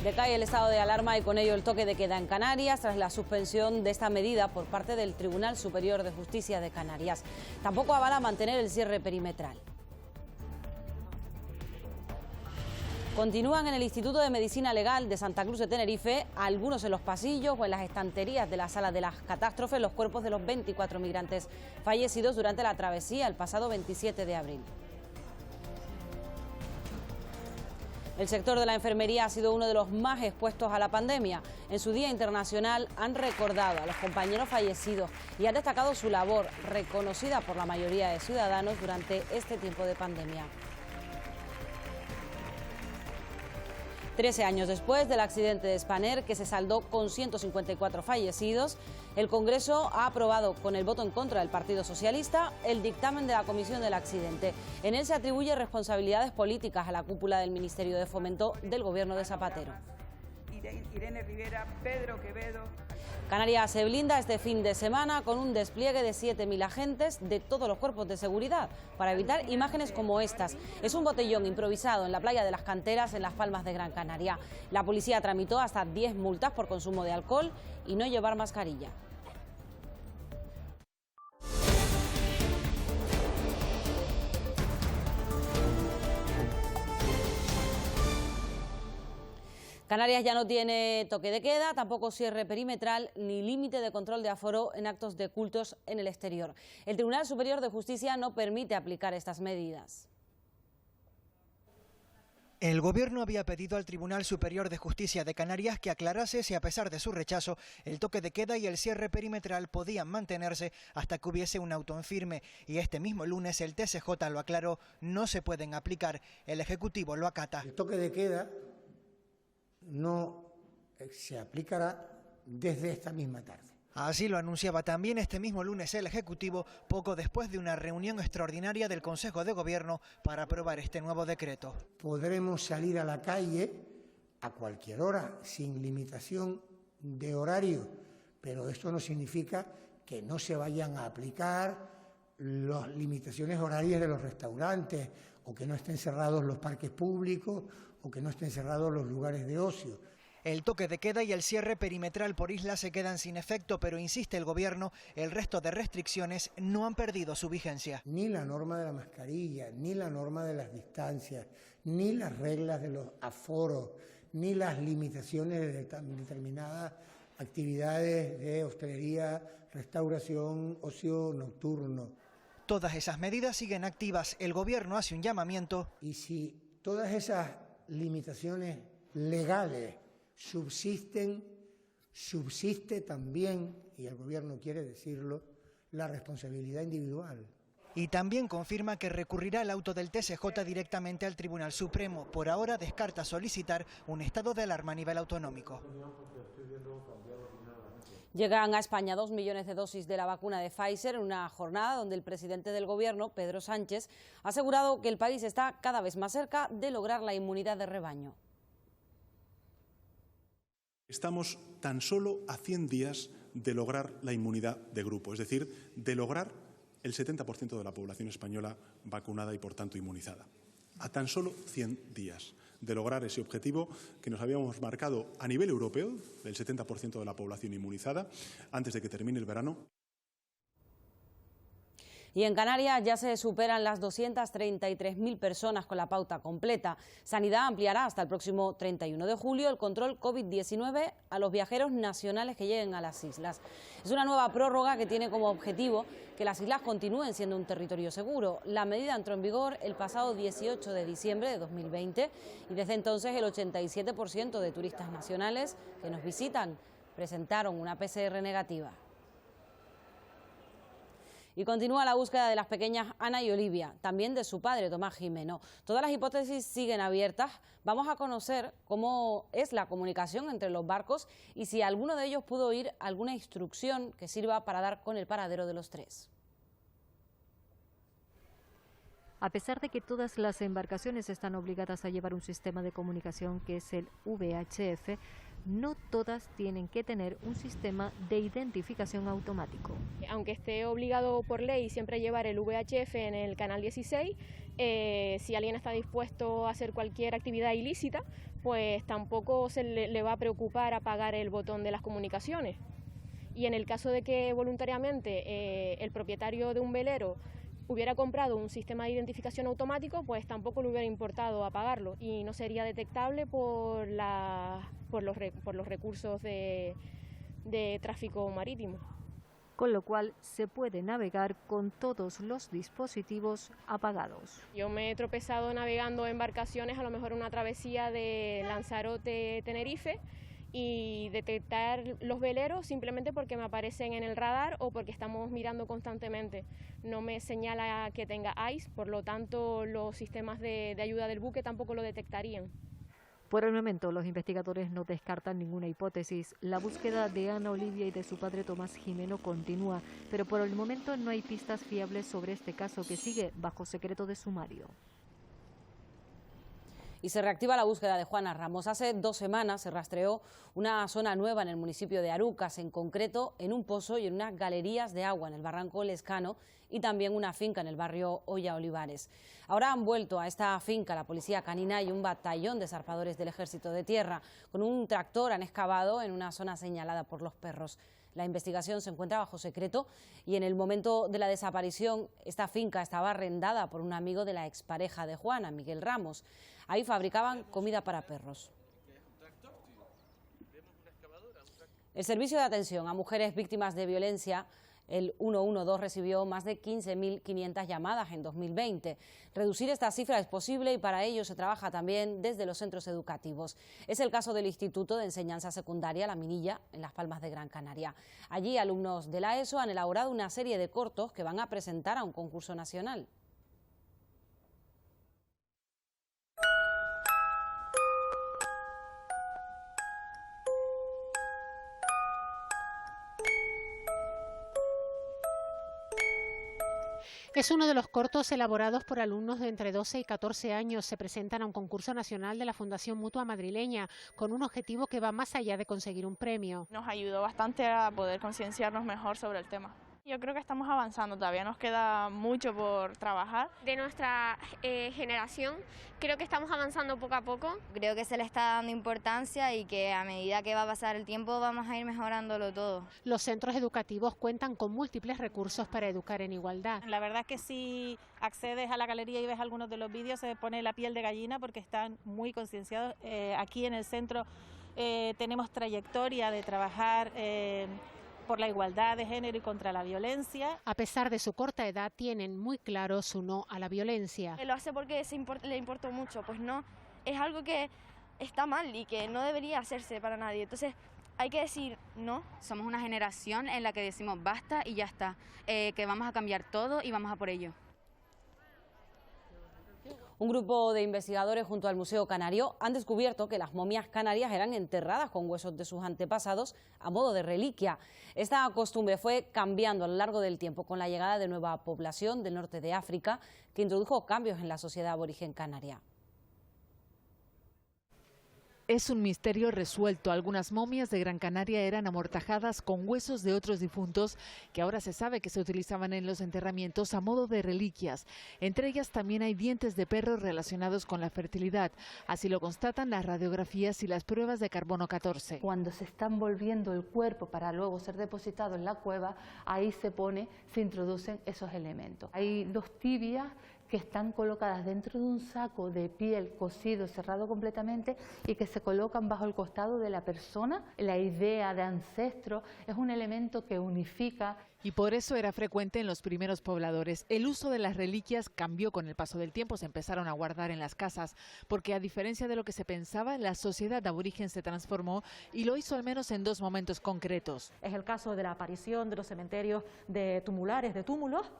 Decae el estado de alarma y con ello el toque de queda en Canarias tras la suspensión de esta medida por parte del Tribunal Superior de Justicia de Canarias. Tampoco avala mantener el cierre perimetral. Continúan en el Instituto de Medicina Legal de Santa Cruz de Tenerife, algunos en los pasillos o en las estanterías de la sala de las catástrofes, los cuerpos de los 24 migrantes fallecidos durante la travesía el pasado 27 de abril. El sector de la enfermería ha sido uno de los más expuestos a la pandemia. En su Día Internacional han recordado a los compañeros fallecidos y han destacado su labor, reconocida por la mayoría de ciudadanos durante este tiempo de pandemia. 13 años después del accidente de Spanair, que se saldó con 154 fallecidos, el Congreso ha aprobado con el voto en contra del Partido Socialista el dictamen de la comisión del accidente. En él se atribuye responsabilidades políticas a la cúpula del Ministerio de Fomento del Gobierno de Zapatero. Irene Rivera, Pedro Quevedo. Canarias se blinda este fin de semana con un despliegue de 7.000 agentes de todos los cuerpos de seguridad para evitar imágenes como estas. Es un botellón improvisado en la playa de las Canteras en Las Palmas de Gran Canaria. La policía tramitó hasta 10 multas por consumo de alcohol y no llevar mascarilla. Canarias ya no tiene toque de queda, tampoco cierre perimetral ni límite de control de aforo en actos de cultos en el exterior. El Tribunal Superior de Justicia no permite aplicar estas medidas. El Gobierno había pedido al Tribunal Superior de Justicia de Canarias que aclarase si, a pesar de su rechazo, el toque de queda y el cierre perimetral podían mantenerse hasta que hubiese un auto en firme. Y este mismo lunes el TSJ lo aclaró, no se pueden aplicar. El Ejecutivo lo acata. El toque de queda no se aplicará desde esta misma tarde. Así lo anunciaba también este mismo lunes el Ejecutivo, poco después de una reunión extraordinaria del Consejo de Gobierno para aprobar este nuevo decreto. Podremos salir a la calle a cualquier hora, sin limitación de horario, pero esto no significa que no se vayan a aplicar las limitaciones horarias de los restaurantes, o que no estén cerrados los parques públicos, o que no estén cerrados los lugares de ocio. El toque de queda y el cierre perimetral por isla se quedan sin efecto, pero insiste el Gobierno, el resto de restricciones no han perdido su vigencia. Ni la norma de la mascarilla, ni la norma de las distancias, ni las reglas de los aforos, ni las limitaciones de determinadas actividades de hostelería, restauración, ocio nocturno. Todas esas medidas siguen activas. El Gobierno hace un llamamiento. Y si todas esas limitaciones legales subsiste también, y el Gobierno quiere decirlo, la responsabilidad individual. Y también confirma que recurrirá el auto del TSJ directamente al Tribunal Supremo. Por ahora descarta solicitar un estado de alarma a nivel autonómico. Llegan a España 2 millones de dosis de la vacuna de Pfizer en una jornada donde el presidente del Gobierno, Pedro Sánchez, ha asegurado que el país está cada vez más cerca de lograr la inmunidad de rebaño. Estamos tan solo a 100 días de lograr la inmunidad de grupo, es decir, de lograr el 70% de la población española vacunada y, por tanto, inmunizada. A tan solo 100 días de lograr ese objetivo que nos habíamos marcado a nivel europeo, del 70% de la población inmunizada, antes de que termine el verano. Y en Canarias ya se superan las 233.000 personas con la pauta completa. Sanidad ampliará hasta el próximo 31 de julio el control COVID-19 a los viajeros nacionales que lleguen a las islas. Es una nueva prórroga que tiene como objetivo que las islas continúen siendo un territorio seguro. La medida entró en vigor el pasado 18 de diciembre de 2020 y desde entonces el 87% de turistas nacionales que nos visitan presentaron una PCR negativa. Y continúa la búsqueda de las pequeñas Ana y Olivia, también de su padre, Tomás Jimeno. Todas las hipótesis siguen abiertas. Vamos a conocer cómo es la comunicación entre los barcos y si alguno de ellos pudo oír alguna instrucción que sirva para dar con el paradero de los tres. A pesar de que todas las embarcaciones están obligadas a llevar un sistema de comunicación que es el VHF, no todas tienen que tener un sistema de identificación automático. Aunque esté obligado por ley siempre llevar el VHF en el canal 16, si alguien está dispuesto a hacer cualquier actividad ilícita, pues tampoco le va a preocupar apagar el botón de las comunicaciones. Y en el caso de que voluntariamente el propietario de un velero hubiera comprado un sistema de identificación automático, pues tampoco le hubiera importado apagarlo y no sería detectable por los recursos de tráfico marítimo. Con lo cual se puede navegar con todos los dispositivos apagados. Yo me he tropezado navegando embarcaciones, a lo mejor una travesía de Lanzarote-Tenerife, y detectar los veleros simplemente porque me aparecen en el radar o porque estamos mirando constantemente. No me señala que tenga ICE, por lo tanto los sistemas de ayuda del buque tampoco lo detectarían. Por el momento, los investigadores no descartan ninguna hipótesis. La búsqueda de Ana Olivia y de su padre Tomás Jimeno continúa, pero por el momento no hay pistas fiables sobre este caso que sigue bajo secreto de sumario. Y se reactiva la búsqueda de Juana Ramos. Hace 2 semanas se rastreó una zona nueva en el municipio de Arucas, en concreto en un pozo y en unas galerías de agua en el barranco Lescano y también una finca en el barrio Olla Olivares. Ahora han vuelto a esta finca la policía canina y un batallón de zarpadores del Ejército de Tierra. Con un tractor han excavado en una zona señalada por los perros. La investigación se encuentra bajo secreto y en el momento de la desaparición esta finca estaba arrendada por un amigo de la expareja de Juana, Miguel Ramos. Ahí fabricaban comida para perros. El servicio de atención a mujeres víctimas de violencia, el 112, recibió más de 15.500 llamadas en 2020. Reducir esta cifra es posible y para ello se trabaja también desde los centros educativos. Es el caso del Instituto de Enseñanza Secundaria La Minilla, en Las Palmas de Gran Canaria. Allí alumnos de la ESO han elaborado una serie de cortos que van a presentar a un concurso nacional. Es uno de los cortos elaborados por alumnos de entre 12 y 14 años. Se presentan a un concurso nacional de la Fundación Mutua Madrileña, con un objetivo que va más allá de conseguir un premio. Nos ayudó bastante a poder concienciarnos mejor sobre el tema. Yo creo que estamos avanzando, todavía nos queda mucho por trabajar. De nuestra generación, creo que estamos avanzando poco a poco. Creo que se le está dando importancia y que a medida que va a pasar el tiempo vamos a ir mejorándolo todo. Los centros educativos cuentan con múltiples recursos para educar en igualdad. La verdad es que si accedes a la galería y ves algunos de los vídeos se pone la piel de gallina porque están muy concienciados. Aquí en el centro tenemos trayectoria de trabajar por la igualdad de género y contra la violencia. A pesar de su corta edad, tienen muy claro su no a la violencia. Lo hace porque le importó mucho, pues no, es algo que está mal y que no debería hacerse para nadie. Entonces hay que decir no. Somos una generación en la que decimos basta y ya está, que vamos a cambiar todo y vamos a por ello. Un grupo de investigadores junto al Museo Canario han descubierto que las momias canarias eran enterradas con huesos de sus antepasados a modo de reliquia. Esta costumbre fue cambiando a lo largo del tiempo con la llegada de nueva población del norte de África, que introdujo cambios en la sociedad aborigen canaria. Es un misterio resuelto. Algunas momias de Gran Canaria eran amortajadas con huesos de otros difuntos que ahora se sabe que se utilizaban en los enterramientos a modo de reliquias. Entre ellas también hay dientes de perro relacionados con la fertilidad. Así lo constatan las radiografías y las pruebas de carbono 14. Cuando se está envolviendo el cuerpo para luego ser depositado en la cueva, ahí se introducen esos elementos. Hay 2 tibias que están colocadas dentro de un saco de piel cosido, cerrado completamente y que se colocan bajo el costado de la persona. La idea de ancestro es un elemento que unifica. Y por eso era frecuente en los primeros pobladores. El uso de las reliquias cambió con el paso del tiempo, se empezaron a guardar en las casas, porque a diferencia de lo que se pensaba, la sociedad aborigen se transformó y lo hizo al menos en 2 momentos concretos. Es el caso de la aparición de los cementerios de tumulares, de túmulos,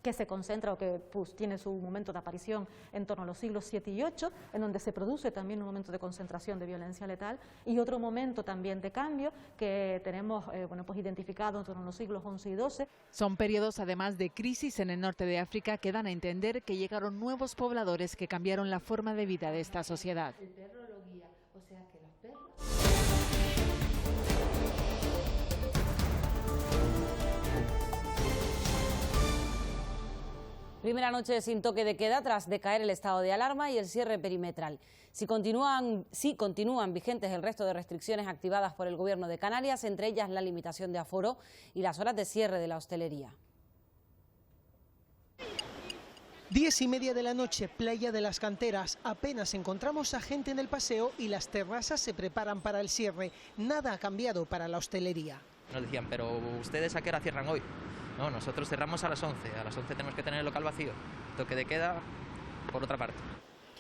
que se concentra o que tiene su momento de aparición en torno a los siglos 7 y 8, en donde se produce también un momento de concentración de violencia letal, y otro momento también de cambio que tenemos identificado en torno a los siglos 11 y 12. Son periodos además de crisis en el norte de África que dan a entender que llegaron nuevos pobladores que cambiaron la forma de vida de esta sociedad. El perro lo guía, o sea que los perros... Primera noche sin toque de queda tras decaer el estado de alarma y el cierre perimetral. Si continúan vigentes el resto de restricciones activadas por el Gobierno de Canarias, entre ellas la limitación de aforo y las horas de cierre de la hostelería. 10:30 de la noche, Playa de las Canteras. Apenas encontramos a gente en el paseo y las terrazas se preparan para el cierre. Nada ha cambiado para la hostelería. Nos decían, pero ¿ustedes a qué hora cierran hoy? No, nosotros cerramos a las 11. A las 11 tenemos que tener el local vacío. Toque de queda por otra parte.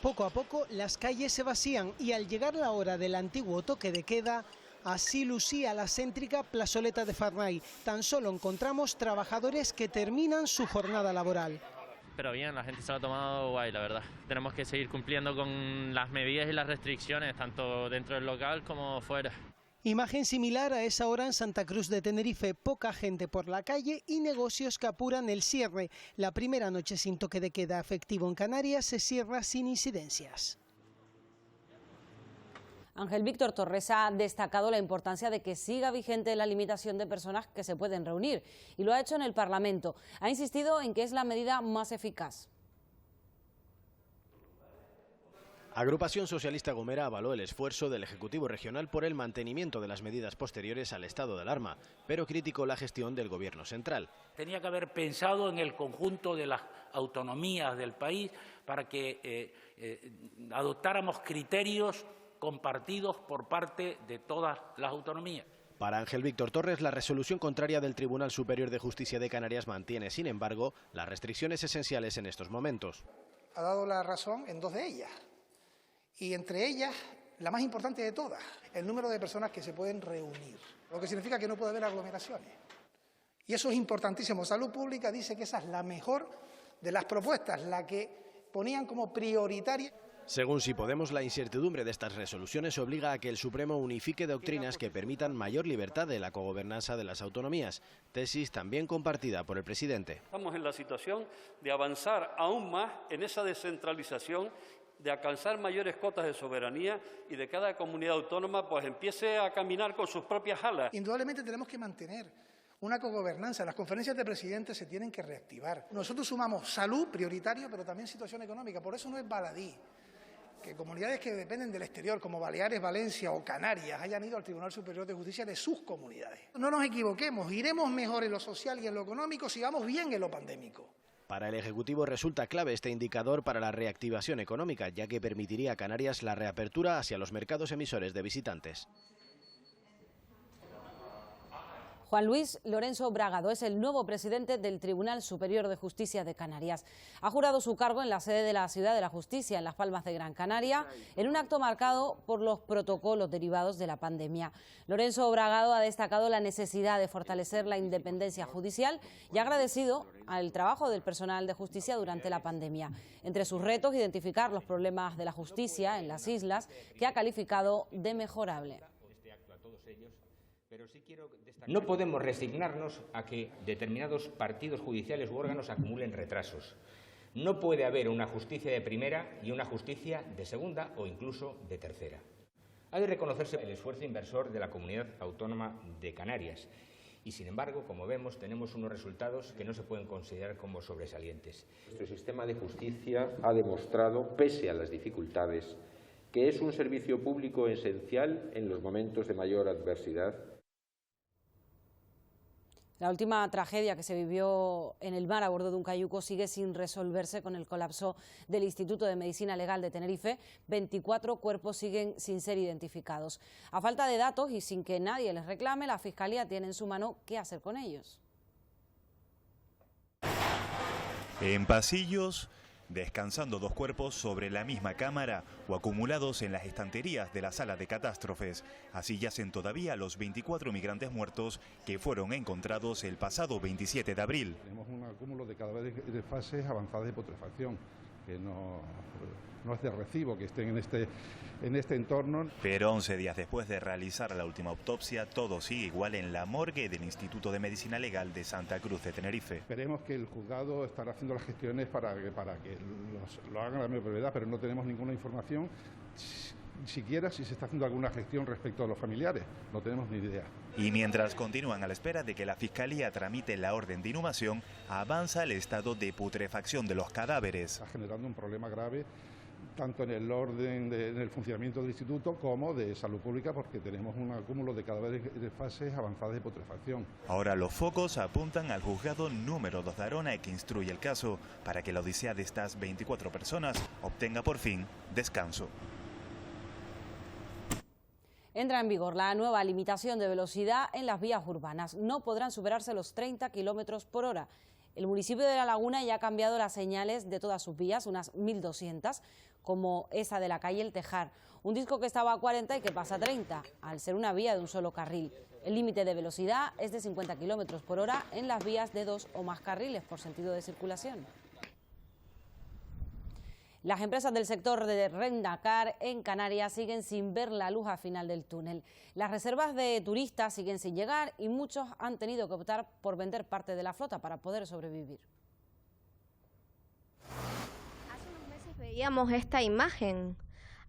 Poco a poco las calles se vacían y al llegar la hora del antiguo toque de queda, así lucía la céntrica plazoleta de Farnay. Tan solo encontramos trabajadores que terminan su jornada laboral. Pero bien, la gente se lo ha tomado guay, la verdad. Tenemos que seguir cumpliendo con las medidas y las restricciones, tanto dentro del local como fuera. Imagen similar a esa hora en Santa Cruz de Tenerife, poca gente por la calle y negocios que apuran el cierre. La primera noche sin toque de queda efectivo en Canarias se cierra sin incidencias. Ángel Víctor Torres ha destacado la importancia de que siga vigente la limitación de personas que se pueden reunir y lo ha hecho en el Parlamento. Ha insistido en que es la medida más eficaz. Agrupación Socialista Gomera avaló el esfuerzo del Ejecutivo Regional por el mantenimiento de las medidas posteriores al estado de alarma, pero criticó la gestión del Gobierno central. Tenía que haber pensado en el conjunto de las autonomías del país para que adoptáramos criterios compartidos por parte de todas las autonomías. Para Ángel Víctor Torres, la resolución contraria del Tribunal Superior de Justicia de Canarias mantiene, sin embargo, las restricciones esenciales en estos momentos. Ha dado la razón en dos de ellas. Y entre ellas, la más importante de todas, el número de personas que se pueden reunir, lo que significa que no puede haber aglomeraciones. Y eso es importantísimo. Salud Pública dice que esa es la mejor de las propuestas, la que ponían como prioritaria. Según Si Podemos, la incertidumbre de estas resoluciones obliga a que el Supremo unifique doctrinas que permitan mayor libertad de la cogobernanza de las autonomías, tesis también compartida por el presidente. Estamos en la situación de avanzar aún más en esa descentralización, de alcanzar mayores cotas de soberanía y de cada comunidad autónoma pues empiece a caminar con sus propias alas. Indudablemente tenemos que mantener una cogobernanza. Las conferencias de presidentes se tienen que reactivar. Nosotros sumamos salud, prioritario, pero también situación económica. Por eso no es baladí que comunidades que dependen del exterior, como Baleares, Valencia o Canarias, hayan ido al Tribunal Superior de Justicia de sus comunidades. No nos equivoquemos, iremos mejor en lo social y en lo económico si vamos bien en lo pandémico. Para el Ejecutivo resulta clave este indicador para la reactivación económica, ya que permitiría a Canarias la reapertura hacia los mercados emisores de visitantes. Juan Luis Lorenzo Bragado es el nuevo presidente del Tribunal Superior de Justicia de Canarias. Ha jurado su cargo en la sede de la Ciudad de la Justicia, en Las Palmas de Gran Canaria, en un acto marcado por los protocolos derivados de la pandemia. Lorenzo Bragado ha destacado la necesidad de fortalecer la independencia judicial y ha agradecido al trabajo del personal de justicia durante la pandemia. Entre sus retos, identificar los problemas de la justicia en las islas, que ha calificado de mejorable. No podemos resignarnos a que determinados partidos judiciales u órganos acumulen retrasos. No puede haber una justicia de primera y una justicia de segunda o incluso de tercera. Ha de reconocerse el esfuerzo inversor de la Comunidad Autónoma de Canarias y, sin embargo, como vemos, tenemos unos resultados que no se pueden considerar como sobresalientes. Nuestro sistema de justicia ha demostrado, pese a las dificultades, que es un servicio público esencial en los momentos de mayor adversidad. La última tragedia que se vivió en el mar a bordo de un cayuco sigue sin resolverse con el colapso del Instituto de Medicina Legal de Tenerife. 24 cuerpos siguen sin ser identificados. A falta de datos y sin que nadie les reclame, la Fiscalía tiene en su mano qué hacer con ellos. En pasillos, descansando dos cuerpos sobre la misma cámara o acumulados en las estanterías de la sala de catástrofes. Así yacen todavía los 24 migrantes muertos que fueron encontrados el pasado 27 de abril. Tenemos un acúmulo de cadáveres de fases avanzadas de putrefacción, que no es de recibo que estén en este entorno. Pero 11 días después de realizar la última autopsia, todo sigue igual en la morgue del Instituto de Medicina Legal de Santa Cruz de Tenerife. Esperemos que el juzgado estará haciendo las gestiones para que lo hagan a la mayor brevedad, pero no tenemos ninguna información siquiera si se está haciendo alguna gestión respecto a los familiares, no tenemos ni idea. Y mientras continúan a la espera de que la Fiscalía tramite la orden de inhumación, avanza el estado de putrefacción de los cadáveres. Está generando un problema grave tanto en el orden, en el funcionamiento del instituto como de salud pública, porque tenemos un acúmulo de cadáveres de fases avanzadas de putrefacción. Ahora los focos apuntan al juzgado número 2 de Arona, que instruye el caso, para que la odisea de estas 24 personas obtenga por fin descanso. Entra en vigor la nueva limitación de velocidad en las vías urbanas. No podrán superarse los 30 kilómetros por hora. El municipio de La Laguna ya ha cambiado las señales de todas sus vías, unas 1.200, como esa de la calle El Tejar. Un disco que estaba a 40 y que pasa a 30, al ser una vía de un solo carril. El límite de velocidad es de 50 kilómetros por hora en las vías de 2 o más carriles por sentido de circulación. Las empresas del sector de Rendacar en Canarias siguen sin ver la luz al final del túnel. Las reservas de turistas siguen sin llegar y muchos han tenido que optar por vender parte de la flota para poder sobrevivir. Hace unos meses veíamos esta imagen.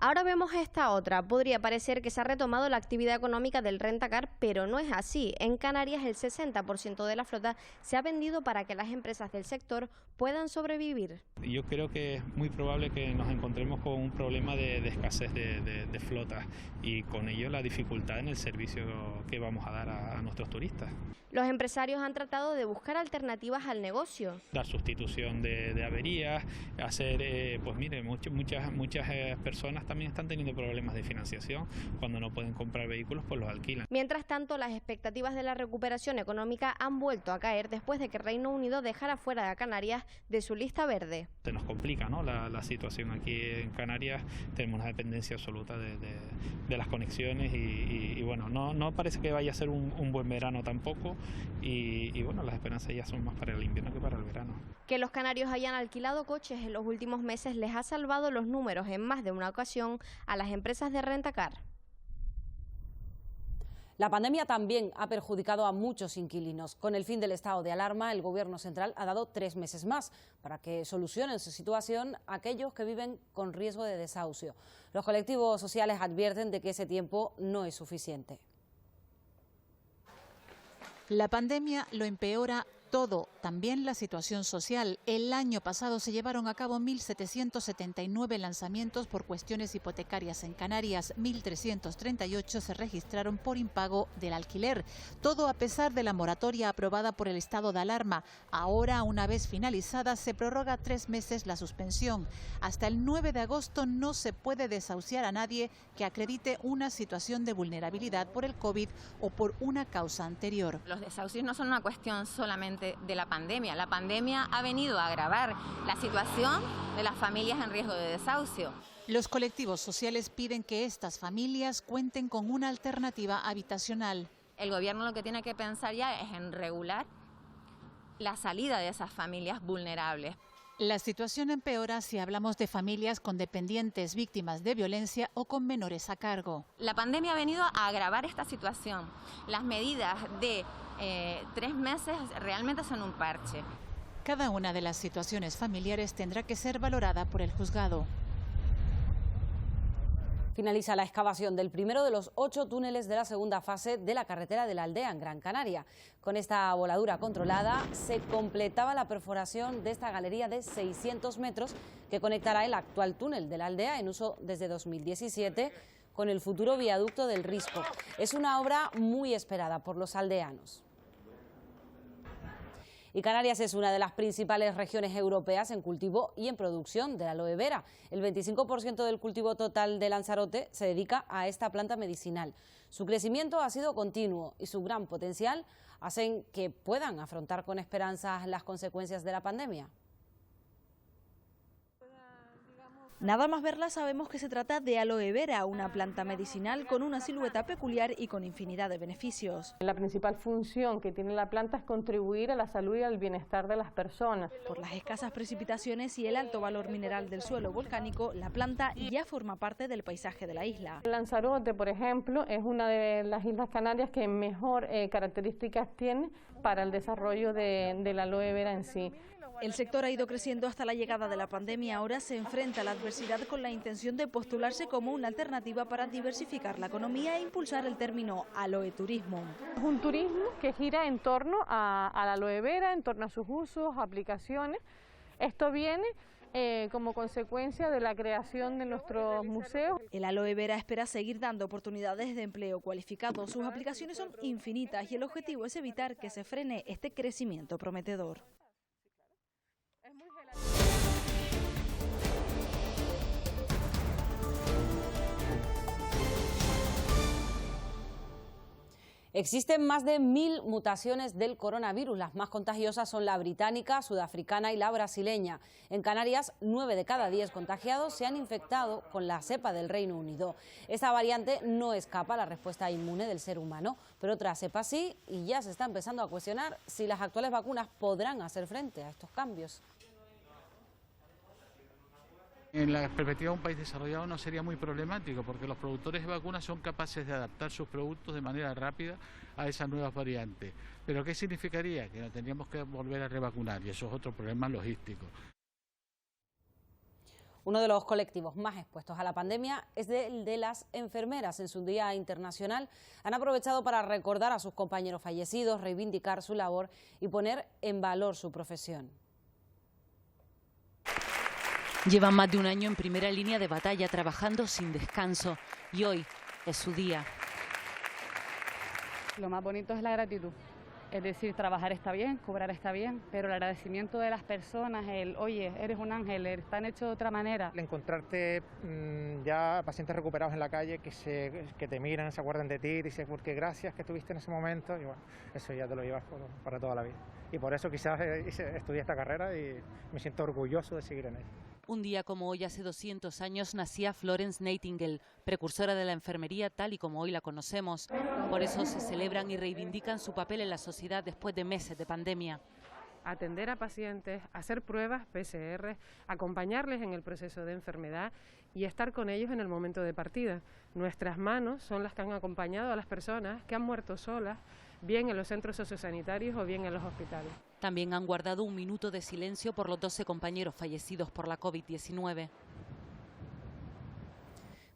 Ahora vemos esta otra. Podría parecer que se ha retomado la actividad económica del Rendacar, pero no es así. En Canarias el 60% de la flota se ha vendido para que las empresas del sector puedan sobrevivir. Yo creo que es muy probable que nos encontremos con un problema de escasez de flota y con ello la dificultad en el servicio que vamos a dar a nuestros turistas. Los empresarios han tratado de buscar alternativas al negocio. Dar sustitución de averías, hacer, pues mire, muchas personas también están teniendo problemas de financiación. Cuando no pueden comprar vehículos, pues los alquilan. Mientras tanto, las expectativas de la recuperación económica han vuelto a caer después de que Reino Unido dejara fuera a Canarias de su lista verde. Se nos complica, ¿no?, la situación aquí en Canarias. Tenemos una dependencia absoluta de las conexiones y bueno, no parece que vaya a ser un buen verano tampoco. Y bueno, las esperanzas ya son más para el invierno que para el verano. Que los canarios hayan alquilado coches en los últimos meses les ha salvado los números en más de una ocasión a las empresas de Rendacar. La pandemia también ha perjudicado a muchos inquilinos. Con el fin del estado de alarma, el Gobierno central ha dado 3 meses más para que solucionen su situación aquellos que viven con riesgo de desahucio. Los colectivos sociales advierten de que ese tiempo no es suficiente. La pandemia lo empeora todo, también la situación social. El año pasado se llevaron a cabo 1.779 lanzamientos por cuestiones hipotecarias en Canarias, 1.338 se registraron por impago del alquiler. Todo a pesar de la moratoria aprobada por el estado de alarma. Ahora, una vez finalizada, se prorroga 3 meses la suspensión. Hasta el 9 de agosto no se puede desahuciar a nadie que acredite una situación de vulnerabilidad por el COVID o por una causa anterior. Los desahucios no son una cuestión solamente de la pandemia. La pandemia ha venido a agravar la situación de las familias en riesgo de desahucio. Los colectivos sociales piden que estas familias cuenten con una alternativa habitacional. El gobierno lo que tiene que pensar ya es en regular la salida de esas familias vulnerables. La situación empeora si hablamos de familias con dependientes, víctimas de violencia o con menores a cargo. La pandemia ha venido a agravar esta situación. Las medidas de 3 meses realmente son un parche. Cada una de las situaciones familiares tendrá que ser valorada por el juzgado. Finaliza la excavación del primero de los 8 túneles de la segunda fase de la carretera de la Aldea en Gran Canaria. Con esta voladura controlada se completaba la perforación de esta galería de 600 metros que conectará el actual túnel de la Aldea en uso desde 2017 con el futuro viaducto del Risco. Es una obra muy esperada por los aldeanos. Y Canarias es una de las principales regiones europeas en cultivo y en producción de la aloe vera. El 25% del cultivo total de Lanzarote se dedica a esta planta medicinal. Su crecimiento ha sido continuo y su gran potencial hacen que puedan afrontar con esperanzas las consecuencias de la pandemia. Nada más verla sabemos que se trata de aloe vera, una planta medicinal con una silueta peculiar y con infinidad de beneficios. La principal función que tiene la planta es contribuir a la salud y al bienestar de las personas. Por las escasas precipitaciones y el alto valor mineral del suelo volcánico, la planta ya forma parte del paisaje de la isla. Lanzarote, por ejemplo, es una de las islas canarias que mejor características tiene para el desarrollo de la aloe vera en sí. El sector ha ido creciendo hasta la llegada de la pandemia. Ahora se enfrenta a la adversidad con la intención de postularse como una alternativa para diversificar la economía e impulsar el término aloeturismo. Es un turismo que gira en torno a la aloe vera, en torno a sus usos, aplicaciones. Esto viene como consecuencia de la creación de nuestros museos. El aloe vera espera seguir dando oportunidades de empleo cualificado. Sus aplicaciones son infinitas y el objetivo es evitar que se frene este crecimiento prometedor. Existen más de 1000 mutaciones del coronavirus. Las más contagiosas son la británica, sudafricana y la brasileña. En Canarias, 9 de cada 10 contagiados se han infectado con la cepa del Reino Unido. Esta variante no escapa a la respuesta inmune del ser humano, pero otra cepa sí, y ya se está empezando a cuestionar si las actuales vacunas podrán hacer frente a estos cambios. En la perspectiva de un país desarrollado no sería muy problemático, porque los productores de vacunas son capaces de adaptar sus productos de manera rápida a esas nuevas variantes. ¿Pero qué significaría? Que nos tendríamos que volver a revacunar, y eso es otro problema logístico. Uno de los colectivos más expuestos a la pandemia es el de las enfermeras. En su Día Internacional han aprovechado para recordar a sus compañeros fallecidos, reivindicar su labor y poner en valor su profesión. Llevan más de un año en primera línea de batalla, trabajando sin descanso, y hoy es su día. Lo más bonito es la gratitud, es decir, trabajar está bien, cobrar está bien, pero el agradecimiento de las personas, el oye, eres un ángel, están hechos de otra manera. Encontrarte ya pacientes recuperados en la calle que te miran, se acuerdan de ti, y dicen, porque gracias que estuviste en ese momento, y bueno, eso ya te lo llevas para toda la vida. Y por eso quizás estudié esta carrera y me siento orgulloso de seguir en ella. Un día como hoy, hace 200 años, nacía Florence Nightingale, precursora de la enfermería tal y como hoy la conocemos. Por eso se celebran y reivindican su papel en la sociedad después de meses de pandemia. Atender a pacientes, hacer pruebas PCR, acompañarles en el proceso de enfermedad y estar con ellos en el momento de partida. Nuestras manos son las que han acompañado a las personas que han muerto solas, bien en los centros sociosanitarios o bien en los hospitales. También han guardado un minuto de silencio por los 12 compañeros fallecidos por la COVID-19.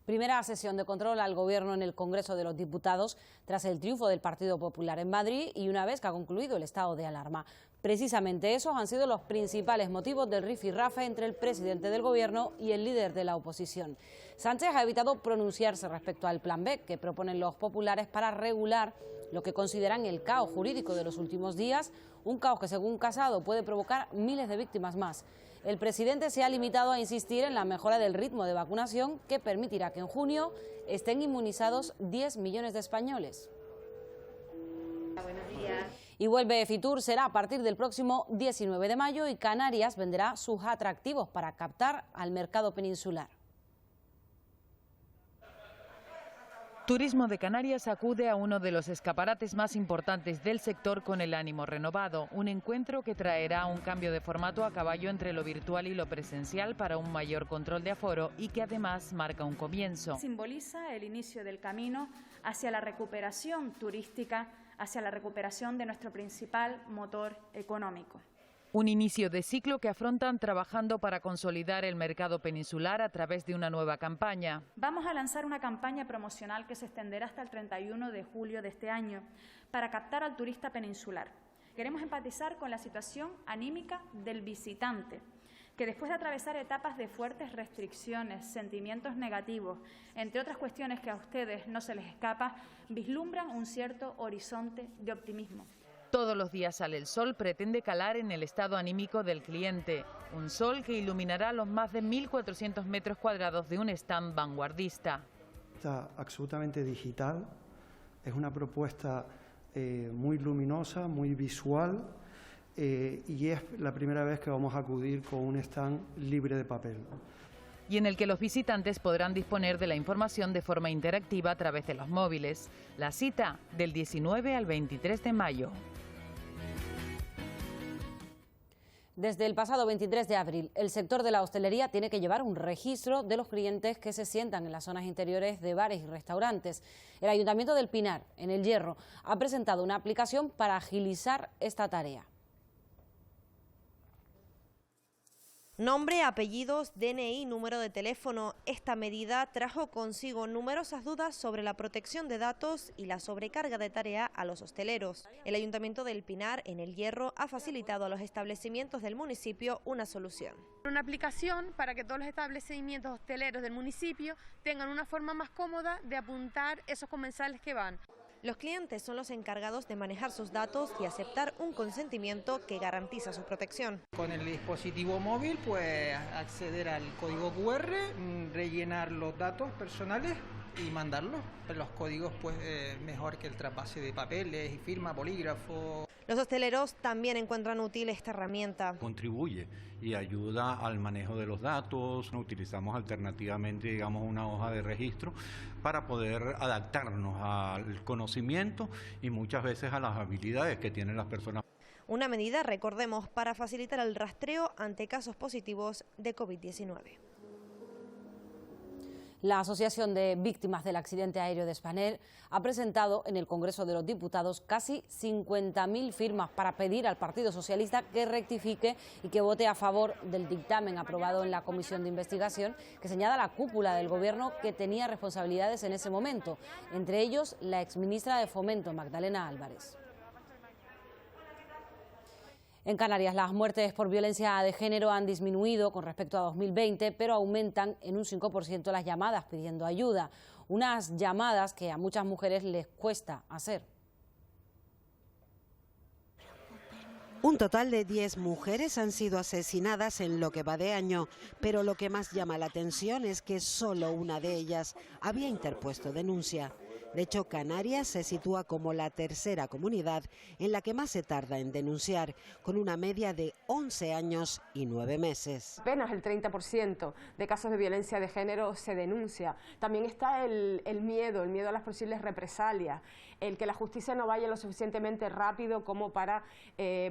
Primera sesión de control al Gobierno en el Congreso de los Diputados tras el triunfo del Partido Popular en Madrid y una vez que ha concluido el estado de alarma. Precisamente esos han sido los principales motivos del rifirrafe entre el presidente del Gobierno y el líder de la oposición. Sánchez ha evitado pronunciarse respecto al plan B que proponen los populares para regular lo que consideran el caos jurídico de los últimos días, un caos que según Casado puede provocar miles de víctimas más. El presidente se ha limitado a insistir en la mejora del ritmo de vacunación que permitirá que en junio estén inmunizados 10 millones de españoles. Buenos días. Y vuelve Fitur, será a partir del próximo 19 de mayo y Canarias venderá sus atractivos para captar al mercado peninsular. Turismo de Canarias acude a uno de los escaparates más importantes del sector con el ánimo renovado, un encuentro que traerá un cambio de formato a caballo entre lo virtual y lo presencial para un mayor control de aforo y que además marca un comienzo. Simboliza el inicio del camino hacia la recuperación turística, hacia la recuperación de nuestro principal motor económico. Un inicio de ciclo que afrontan trabajando para consolidar el mercado peninsular a través de una nueva campaña. Vamos a lanzar una campaña promocional que se extenderá hasta el 31 de julio de este año para captar al turista peninsular. Queremos empatizar con la situación anímica del visitante, que después de atravesar etapas de fuertes restricciones, sentimientos negativos, entre otras cuestiones que a ustedes no se les escapa, vislumbran un cierto horizonte de optimismo. Todos los días sale el sol pretende calar en el estado anímico del cliente. Un sol que iluminará los más de 1.400 metros cuadrados de un stand vanguardista. Está absolutamente digital, es una propuesta muy luminosa, muy visual y es la primera vez que vamos a acudir con un stand libre de papel. Y en el que los visitantes podrán disponer de la información de forma interactiva a través de los móviles. La cita del 19 al 23 de mayo. Desde el pasado 23 de abril, el sector de la hostelería tiene que llevar un registro de los clientes que se sientan en las zonas interiores de bares y restaurantes. El Ayuntamiento del Pinar, en El Hierro, ha presentado una aplicación para agilizar esta tarea. Nombre, apellidos, DNI, número de teléfono. Esta medida trajo consigo numerosas dudas sobre la protección de datos y la sobrecarga de tarea a los hosteleros. El Ayuntamiento del Pinar, en El Hierro, ha facilitado a los establecimientos del municipio una solución. Una aplicación para que todos los establecimientos hosteleros del municipio tengan una forma más cómoda de apuntar esos comensales que van. Los clientes son los encargados de manejar sus datos y aceptar un consentimiento que garantiza su protección. Con el dispositivo móvil, pues acceder al código QR, rellenar los datos personales y mandarlos. Los códigos, pues mejor que el trasvase de papeles y firma, bolígrafo. Los hosteleros también encuentran útil esta herramienta. Contribuye y ayuda al manejo de los datos. Utilizamos alternativamente, digamos, una hoja de registro para poder adaptarnos al conocimiento y muchas veces a las habilidades que tienen las personas. Una medida, recordemos, para facilitar el rastreo ante casos positivos de COVID-19. La Asociación de Víctimas del Accidente Aéreo de Spanair ha presentado en el Congreso de los Diputados casi 50.000 firmas para pedir al Partido Socialista que rectifique y que vote a favor del dictamen aprobado en la Comisión de Investigación que señala la cúpula del Gobierno que tenía responsabilidades en ese momento, entre ellos la exministra de Fomento, Magdalena Álvarez. En Canarias, las muertes por violencia de género han disminuido con respecto a 2020, pero aumentan en un 5% las llamadas pidiendo ayuda. Unas llamadas que a muchas mujeres les cuesta hacer. Un total de 10 mujeres han sido asesinadas en lo que va de año, pero lo que más llama la atención es que solo una de ellas había interpuesto denuncia. De hecho, Canarias se sitúa como la tercera comunidad en la que más se tarda en denunciar, con una media de 11 años y 9 meses. Apenas el 30% de casos de violencia de género se denuncia. También está el miedo a las posibles represalias, el que la justicia no vaya lo suficientemente rápido como para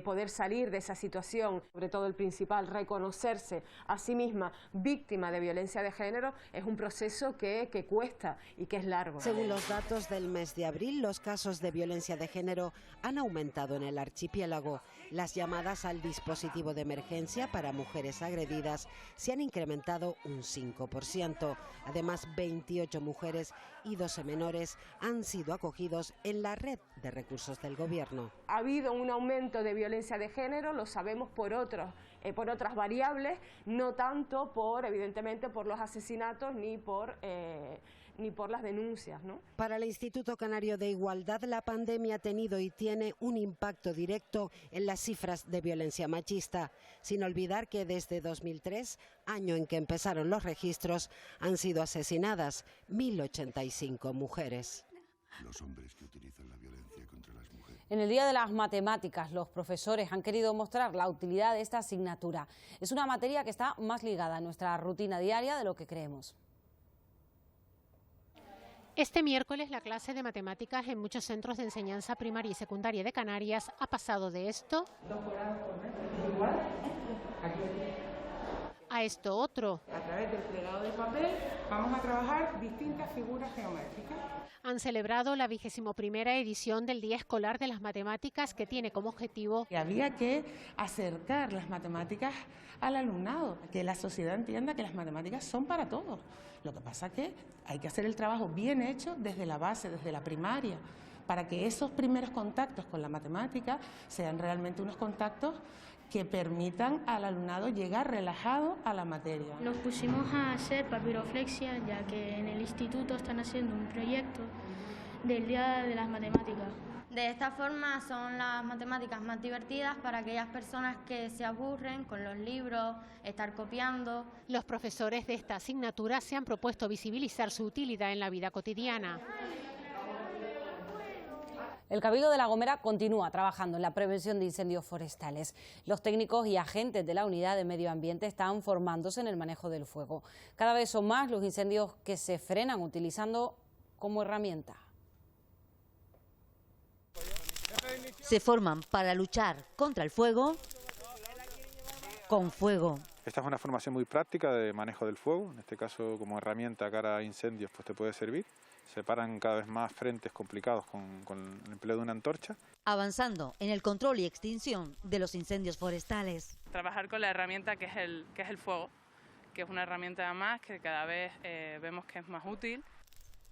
poder salir de esa situación. Sobre todo el principal, reconocerse a sí misma víctima de violencia de género, es un proceso que cuesta y que es largo. Según los datos del mes de abril, los casos de violencia de género han aumentado en el archipiélago. Las llamadas al dispositivo de emergencia para mujeres agredidas se han incrementado un 5%. Además, 28 mujeres y 12 menores han sido acogidos en la red de recursos del Gobierno. Ha habido un aumento de violencia de género, lo sabemos por otras variables, no tanto evidentemente por los asesinatos ni por las denuncias, ¿no? Para el Instituto Canario de Igualdad, la pandemia ha tenido y tiene un impacto directo en las cifras de violencia machista, sin olvidar que desde 2003, año en que empezaron los registros, han sido asesinadas 1.085 mujeres. Los hombres que utilizan la violencia contra las mujeres. En el Día de las Matemáticas, los profesores han querido mostrar la utilidad de esta asignatura. Es una materia que está más ligada a nuestra rutina diaria de lo que creemos. Este miércoles la clase de matemáticas en muchos centros de enseñanza primaria y secundaria de Canarias ha pasado de esto a esto otro. A través del plegado de papel vamos a trabajar distintas figuras geométricas. Han celebrado la 21ª edición del Día Escolar de las Matemáticas, que tiene como objetivo que había que acercar las matemáticas al alumnado, que la sociedad entienda que las matemáticas son para todos. Lo que pasa es que hay que hacer el trabajo bien hecho desde la base, desde la primaria, para que esos primeros contactos con la matemática sean realmente unos contactos que permitan al alumnado llegar relajado a la materia. Nos pusimos a hacer papiroflexia, ya que en el instituto están haciendo un proyecto del Día de las Matemáticas. De esta forma son las matemáticas más divertidas para aquellas personas que se aburren con los libros, estar copiando. Los profesores de esta asignatura se han propuesto visibilizar su utilidad en la vida cotidiana. El Cabildo de La Gomera continúa trabajando en la prevención de incendios forestales. Los técnicos y agentes de la Unidad de Medio Ambiente están formándose en el manejo del fuego. Cada vez son más los incendios que se frenan utilizando como herramienta. Se forman para luchar contra el fuego con fuego. Esta es una formación muy práctica de manejo del fuego, en este caso como herramienta cara a incendios pues te puede servir. Separan cada vez más frentes complicados con el empleo de una antorcha. Avanzando en el control y extinción de los incendios forestales. Trabajar con la herramienta que es el fuego, que es una herramienta más que cada vez vemos que es más útil.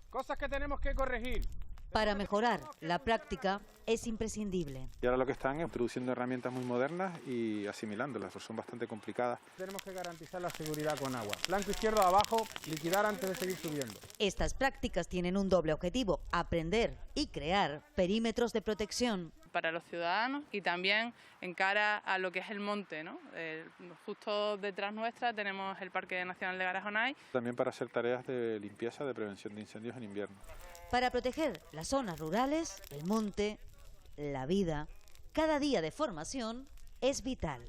Cosas que tenemos que corregir. Para mejorar la práctica es imprescindible. Y ahora lo que están es introduciendo herramientas muy modernas y asimilándolas, porque son bastante complicadas. Tenemos que garantizar la seguridad con agua. Flanco izquierdo abajo, liquidar antes de seguir subiendo. Estas prácticas tienen un doble objetivo: aprender y crear perímetros de protección. Para los ciudadanos y también en cara a lo que es el monte, ¿no? Justo detrás nuestra tenemos el Parque Nacional de Garajonay. También para hacer tareas de limpieza, de prevención de incendios en invierno. Para proteger las zonas rurales, el monte, la vida, cada día de formación es vital.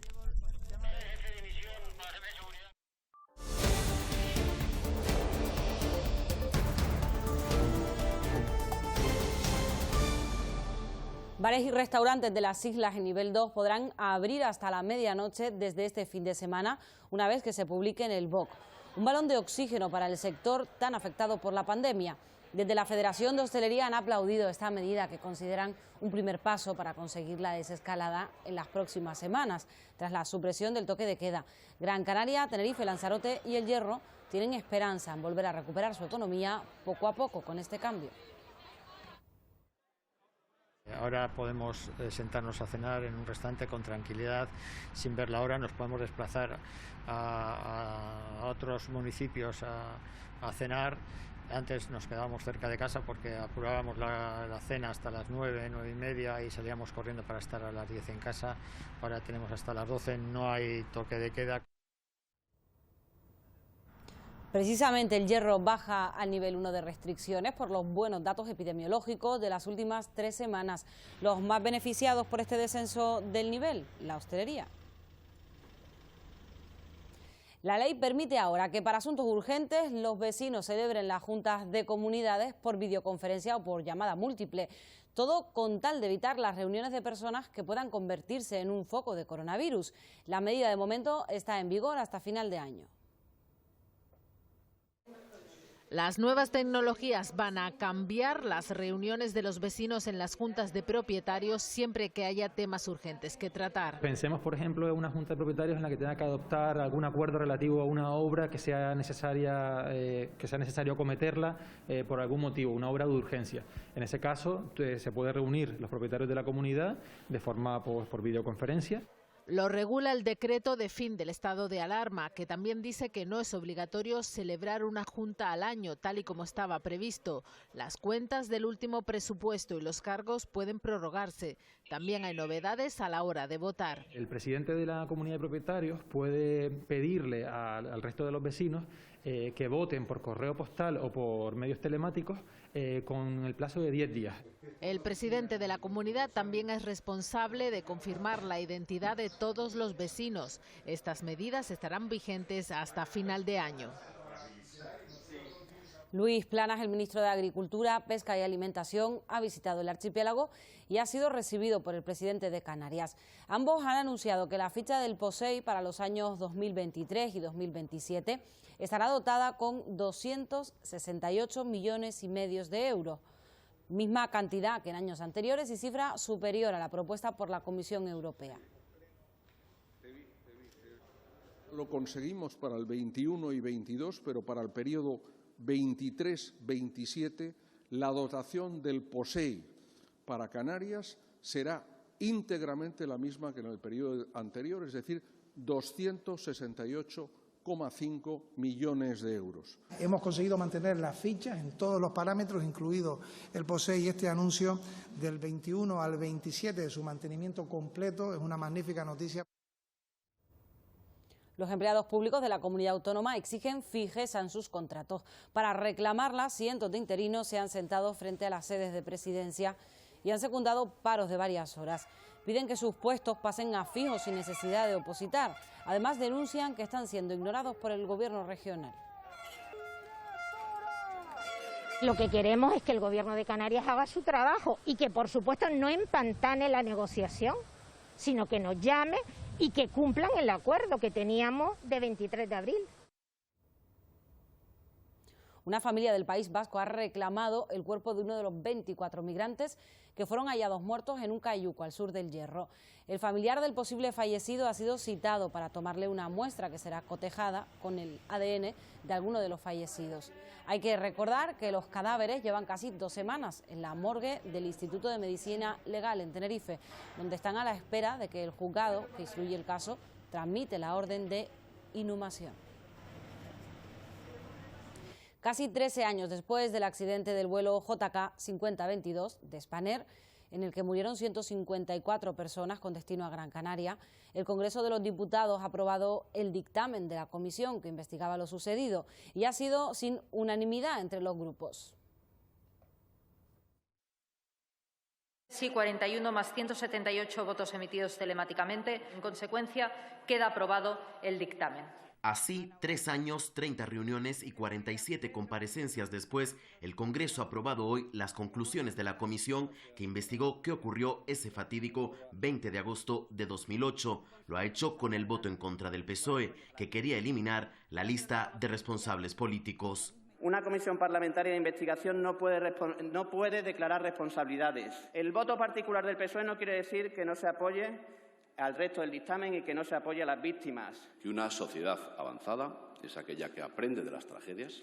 Bares y restaurantes de las islas en nivel 2 podrán abrir hasta la medianoche desde este fin de semana, una vez que se publique en el BOC. Un balón de oxígeno para el sector tan afectado por la pandemia. Desde la Federación de Hostelería han aplaudido esta medida, que consideran un primer paso para conseguir la desescalada en las próximas semanas, tras la supresión del toque de queda. Gran Canaria, Tenerife, Lanzarote y El Hierro tienen esperanza en volver a recuperar su autonomía poco a poco con este cambio. Ahora podemos sentarnos a cenar en un restaurante con tranquilidad, sin ver la hora. Nos podemos desplazar a otros municipios a cenar. Antes nos quedábamos cerca de casa porque apurábamos la cena hasta las 9, 9 y media y salíamos corriendo para estar a las 10 en casa. Ahora tenemos hasta las 12, no hay toque de queda. Precisamente El Hierro baja al nivel 1 de restricciones por los buenos datos epidemiológicos de las últimas 3 semanas. Los más beneficiados por este descenso del nivel, la hostelería. La ley permite ahora que para asuntos urgentes los vecinos celebren las juntas de comunidades por videoconferencia o por llamada múltiple. Todo con tal de evitar las reuniones de personas que puedan convertirse en un foco de coronavirus. La medida de momento está en vigor hasta final de año. Las nuevas tecnologías van a cambiar las reuniones de los vecinos en las juntas de propietarios siempre que haya temas urgentes que tratar. Pensemos, por ejemplo, en una junta de propietarios en la que tenga que adoptar algún acuerdo relativo a una obra que sea necesario acometerla por algún motivo, una obra de urgencia. En ese caso, se puede reunir los propietarios de la comunidad de forma por videoconferencia. Lo regula el decreto de fin del estado de alarma, que también dice que no es obligatorio celebrar una junta al año, tal y como estaba previsto. Las cuentas del último presupuesto y los cargos pueden prorrogarse. También hay novedades a la hora de votar. El presidente de la comunidad de propietarios puede pedirle al resto de los vecinos que voten por correo postal o por medios telemáticos con el plazo de 10 días. El presidente de la comunidad también es responsable de confirmar la identidad de todos los vecinos. Estas medidas estarán vigentes hasta final de año. Luis Planas, el ministro de Agricultura, Pesca y Alimentación, ha visitado el archipiélago y ha sido recibido por el presidente de Canarias. Ambos han anunciado que la ficha del POSEI para los años 2023 y 2027 estará dotada con 268,5 millones de euros, misma cantidad que en años anteriores y cifra superior a la propuesta por la Comisión Europea. Lo conseguimos para el 21 y 22, pero para el periodo 23-27 la dotación del POSEI para Canarias será íntegramente la misma que en el periodo anterior, es decir, 268,5 millones de euros. Hemos conseguido mantener las fichas en todos los parámetros, incluido el POSEI, y este anuncio del 21 al 27 de su mantenimiento completo es una magnífica noticia. Los empleados públicos de la comunidad autónoma exigen fijeza en sus contratos. Para reclamarla, cientos de interinos se han sentado frente a las sedes de presidencia y han secundado paros de varias horas. Piden que sus puestos pasen a fijos sin necesidad de opositar. Además, denuncian que están siendo ignorados por el gobierno regional. Lo que queremos es que el gobierno de Canarias haga su trabajo y que, por supuesto, no empantane la negociación, sino que nos llame y que cumplan el acuerdo que teníamos de 23 de abril. Una familia del País Vasco ha reclamado el cuerpo de uno de los 24 migrantes que fueron hallados muertos en un cayuco al sur del Hierro. El familiar del posible fallecido ha sido citado para tomarle una muestra que será cotejada con el ADN de alguno de los fallecidos. Hay que recordar que los cadáveres llevan casi 2 semanas en la morgue del Instituto de Medicina Legal en Tenerife, donde están a la espera de que el juzgado que instruye el caso tramite la orden de inhumación. Casi 13 años después del accidente del vuelo JK 5022 de Spanair, en el que murieron 154 personas con destino a Gran Canaria, el Congreso de los Diputados ha aprobado el dictamen de la comisión que investigaba lo sucedido y ha sido sin unanimidad entre los grupos. Sí, 41 más 178 votos emitidos telemáticamente. En consecuencia, queda aprobado el dictamen. Así, 3 años, 30 reuniones y 47 comparecencias después, el Congreso ha aprobado hoy las conclusiones de la comisión que investigó qué ocurrió ese fatídico 20 de agosto de 2008. Lo ha hecho con el voto en contra del PSOE, que quería eliminar la lista de responsables políticos. Una comisión parlamentaria de investigación no puede declarar responsabilidades. El voto particular del PSOE no quiere decir que no se apoye al resto del dictamen y que no se apoye a las víctimas. Que una sociedad avanzada es aquella que aprende de las tragedias,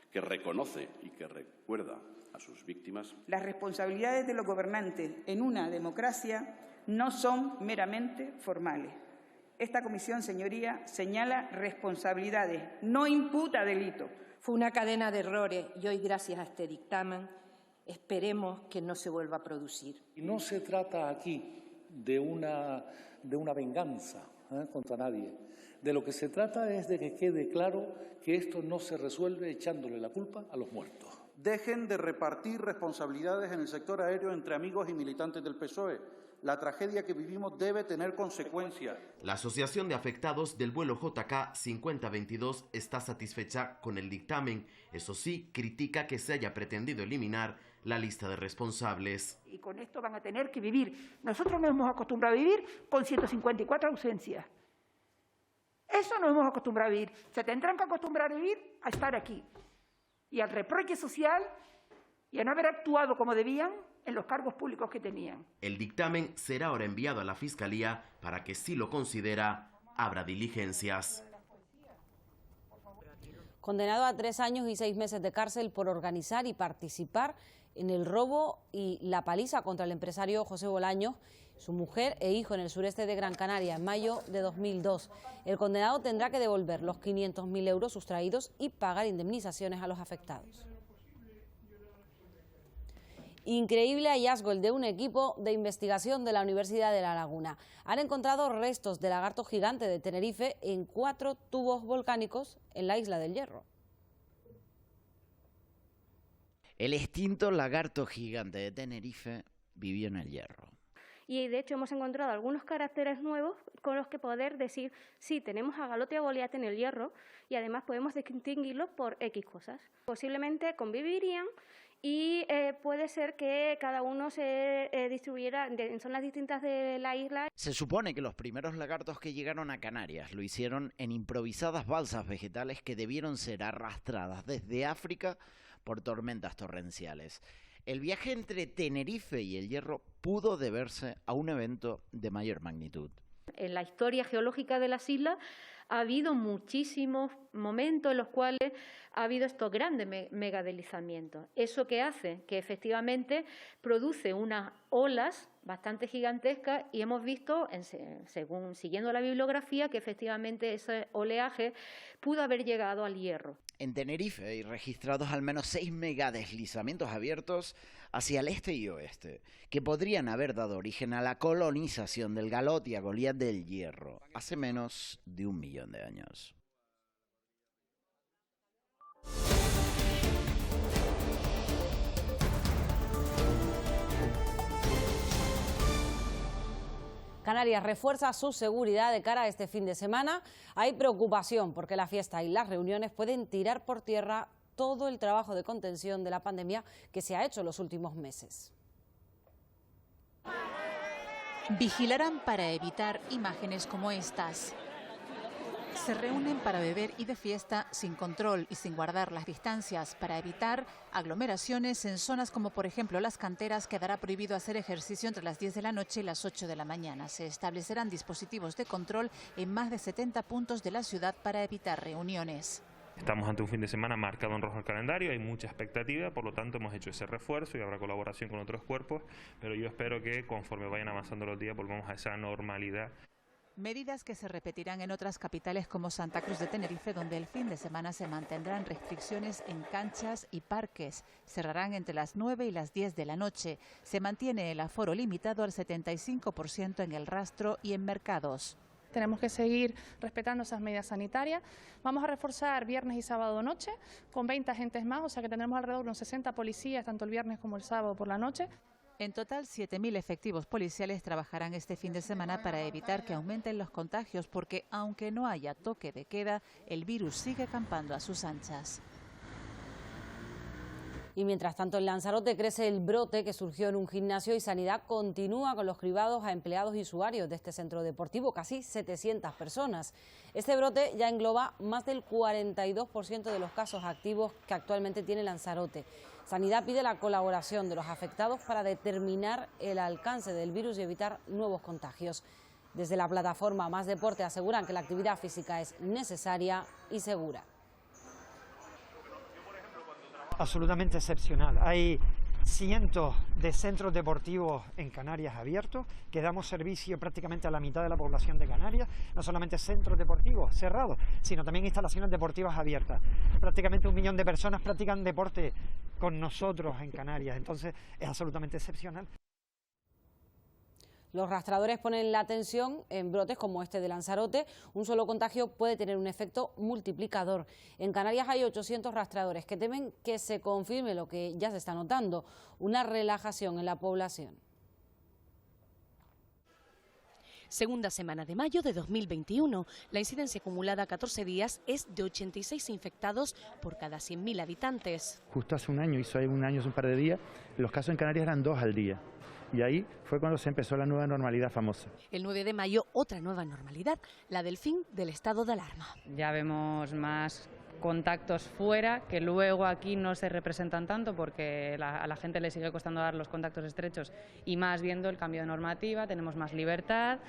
que reconoce y que recuerda a sus víctimas. Las responsabilidades de los gobernantes en una democracia no son meramente formales. Esta comisión, señoría, señala responsabilidades, no imputa delitos. Fue una cadena de errores y hoy, gracias a este dictamen, esperemos que no se vuelva a producir. Y no se trata aquí de una venganza contra nadie. De lo que se trata es de que quede claro que esto no se resuelve echándole la culpa a los muertos. Dejen de repartir responsabilidades en el sector aéreo entre amigos y militantes del PSOE. La tragedia que vivimos debe tener consecuencias. La Asociación de Afectados del vuelo JK 5022 está satisfecha con el dictamen. Eso sí, critica que se haya pretendido eliminar la lista de responsables. Y con esto van a tener que vivir. Nosotros nos hemos acostumbrado a vivir con 154 ausencias. Eso nos hemos acostumbrado a vivir. Se tendrán que acostumbrar a vivir a estar aquí. Y al reproche social y a no haber actuado como debían en los cargos públicos que tenían. El dictamen será ahora enviado a la Fiscalía para que, si lo considera, abra diligencias. Condenado a 3 años y 6 meses de cárcel por organizar y participar en el robo y la paliza contra el empresario José Bolaños, su mujer e hijo en el sureste de Gran Canaria en mayo de 2002. El condenado tendrá que devolver los 500.000 euros sustraídos y pagar indemnizaciones a los afectados. Increíble hallazgo el de un equipo de investigación de la Universidad de La Laguna. Han encontrado restos de lagarto gigante de Tenerife en 4 tubos volcánicos en la isla del Hierro. El extinto lagarto gigante de Tenerife vivió en el Hierro. Y de hecho hemos encontrado algunos caracteres nuevos con los que poder decir, sí, tenemos a Galote y a Goliat en el Hierro y además podemos distinguirlos por X cosas. Posiblemente convivirían y puede ser que cada uno se distribuyera en zonas distintas de la isla. Se supone que los primeros lagartos que llegaron a Canarias lo hicieron en improvisadas balsas vegetales que debieron ser arrastradas desde África por tormentas torrenciales. El viaje entre Tenerife y el Hierro pudo deberse a un evento de mayor magnitud. En la historia geológica de las islas ha habido muchísimos momentos en los cuales ha habido estos grandes megadeslizamientos. Eso que hace que efectivamente produce unas olas bastante gigantescas y hemos visto, siguiendo la bibliografía, que efectivamente ese oleaje pudo haber llegado al Hierro. En Tenerife hay registrados al menos 6 megadeslizamientos abiertos hacia el este y oeste, que podrían haber dado origen a la colonización del Galote y a Goliat del Hierro hace menos de 1 millón de años. Canarias refuerza su seguridad de cara a este fin de semana. Hay preocupación porque la fiesta y las reuniones pueden tirar por tierra todo el trabajo de contención de la pandemia que se ha hecho en los últimos meses. Vigilarán para evitar imágenes como estas. Se reúnen para beber y de fiesta sin control y sin guardar las distancias para evitar aglomeraciones en zonas como por ejemplo las canteras. Quedará prohibido hacer ejercicio entre las 10 de la noche y las 8 de la mañana. Se establecerán dispositivos de control en más de 70 puntos de la ciudad para evitar reuniones. Estamos ante un fin de semana marcado en rojo el calendario, hay mucha expectativa, por lo tanto hemos hecho ese refuerzo y habrá colaboración con otros cuerpos, pero yo espero que conforme vayan avanzando los días volvamos a esa normalidad. Medidas que se repetirán en otras capitales como Santa Cruz de Tenerife, donde el fin de semana se mantendrán restricciones en canchas y parques. Cerrarán entre las 9 y las 10 de la noche. Se mantiene el aforo limitado al 75% en el rastro y en mercados. Tenemos que seguir respetando esas medidas sanitarias. Vamos a reforzar viernes y sábado noche con 20 agentes más, o sea que tendremos alrededor de unos 60 policías, tanto el viernes como el sábado por la noche. En total, 7.000 efectivos policiales trabajarán este fin de semana para evitar que aumenten los contagios, porque aunque no haya toque de queda, el virus sigue campando a sus anchas. Y mientras tanto en Lanzarote crece el brote que surgió en un gimnasio y Sanidad continúa con los cribados a empleados y usuarios de este centro deportivo, casi 700 personas. Este brote ya engloba más del 42% de los casos activos que actualmente tiene Lanzarote. Sanidad pide la colaboración de los afectados para determinar el alcance del virus y evitar nuevos contagios. Desde la plataforma Más Deporte aseguran que la actividad física es necesaria y segura. Absolutamente excepcional. Hay cientos de centros deportivos en Canarias abiertos, que damos servicio prácticamente a la mitad de la población de Canarias, no solamente centros deportivos cerrados, sino también instalaciones deportivas abiertas. Prácticamente 1 millón de personas practican deporte con nosotros en Canarias, entonces es absolutamente excepcional. Los rastreadores ponen la atención en brotes como este de Lanzarote. Un solo contagio puede tener un efecto multiplicador. En Canarias hay 800 rastreadores que temen que se confirme lo que ya se está notando, una relajación en la población. Segunda semana de mayo de 2021. La incidencia acumulada a 14 días es de 86 infectados por cada 100.000 habitantes. Justo hace un año, un par de días, los casos en Canarias eran 2 al día. Y ahí fue cuando se empezó la nueva normalidad famosa. El 9 de mayo, otra nueva normalidad, la del fin del estado de alarma. Ya vemos más contactos fuera, que luego aquí no se representan tanto porque a la gente le sigue costando dar los contactos estrechos, y más viendo el cambio de normativa, tenemos más libertad.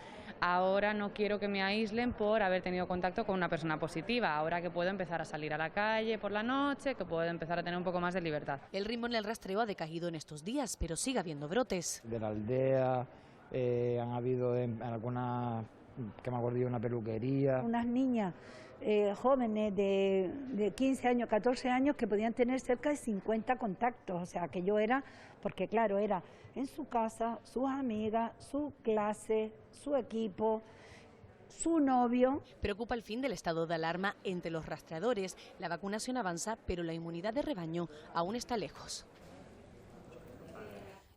Ahora no quiero que me aíslen por haber tenido contacto con una persona positiva, ahora que puedo empezar a salir a la calle por la noche, que puedo empezar a tener un poco más de libertad. El ritmo en el rastreo ha decaído en estos días, pero sigue habiendo brotes. De la aldea, han habido algunas, que me acuerdo de una peluquería. Unas niñas jóvenes de 15 años, 14 años que podían tener cerca de 50 contactos, o sea que yo era, porque claro, era en su casa, sus amigas, su clase, su equipo, su novio. Preocupa el fin del estado de alarma entre los rastreadores. La vacunación avanza, pero la inmunidad de rebaño aún está lejos.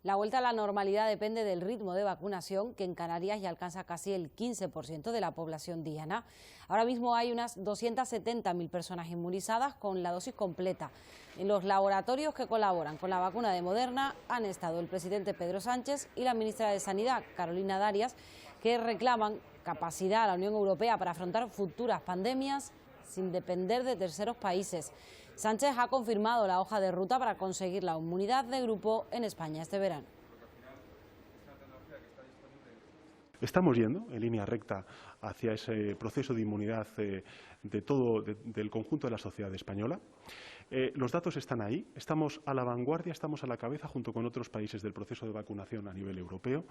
La vuelta a la normalidad depende del ritmo de vacunación, que en Canarias ya alcanza casi el 15% de la población diana. Ahora mismo hay unas 270.000 personas inmunizadas con la dosis completa. En los laboratorios que colaboran con la vacuna de Moderna han estado el presidente Pedro Sánchez y la ministra de Sanidad, Carolina Darias, que reclaman capacidad a la Unión Europea para afrontar futuras pandemias sin depender de terceros países. Sánchez ha confirmado la hoja de ruta para conseguir la inmunidad de grupo en España este verano. Estamos yendo en línea recta hacia ese proceso de inmunidad del conjunto de la sociedad española. Los datos están ahí, estamos a la vanguardia, estamos a la cabeza junto con otros países del proceso de vacunación a nivel europeo.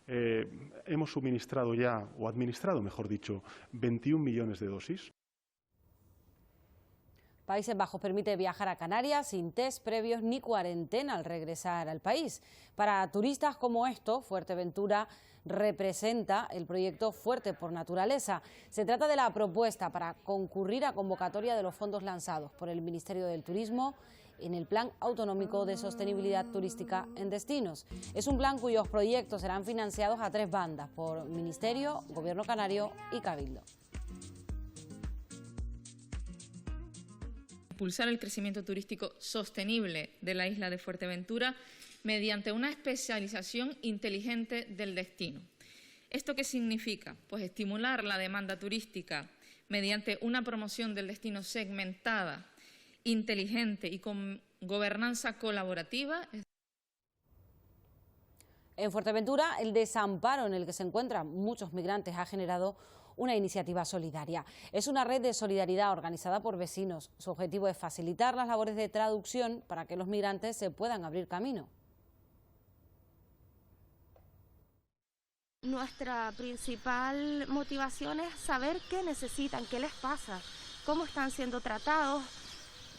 Hemos suministrado ya, o administrado mejor dicho, 21 millones de dosis. Países Bajos permite viajar a Canarias sin test previos ni cuarentena al regresar al país. Para turistas como esto, Fuerteventura representa el proyecto Fuerte por Naturaleza. Se trata de la propuesta para concurrir a convocatoria de los fondos lanzados por el Ministerio del Turismo en el Plan Autonómico de Sostenibilidad Turística en Destinos. Es un plan cuyos proyectos serán financiados a 3 bandas, por Ministerio, Gobierno Canario y Cabildo. Impulsar el crecimiento turístico sostenible de la isla de Fuerteventura mediante una especialización inteligente del destino. ¿Esto qué significa? Pues estimular la demanda turística mediante una promoción del destino segmentada, inteligente y con gobernanza colaborativa. En Fuerteventura, el desamparo en el que se encuentran muchos migrantes ha generado una iniciativa solidaria. Es una red de solidaridad organizada por vecinos. Su objetivo es facilitar las labores de traducción para que los migrantes se puedan abrir camino. Nuestra principal motivación es saber qué necesitan, qué les pasa, cómo están siendo tratados,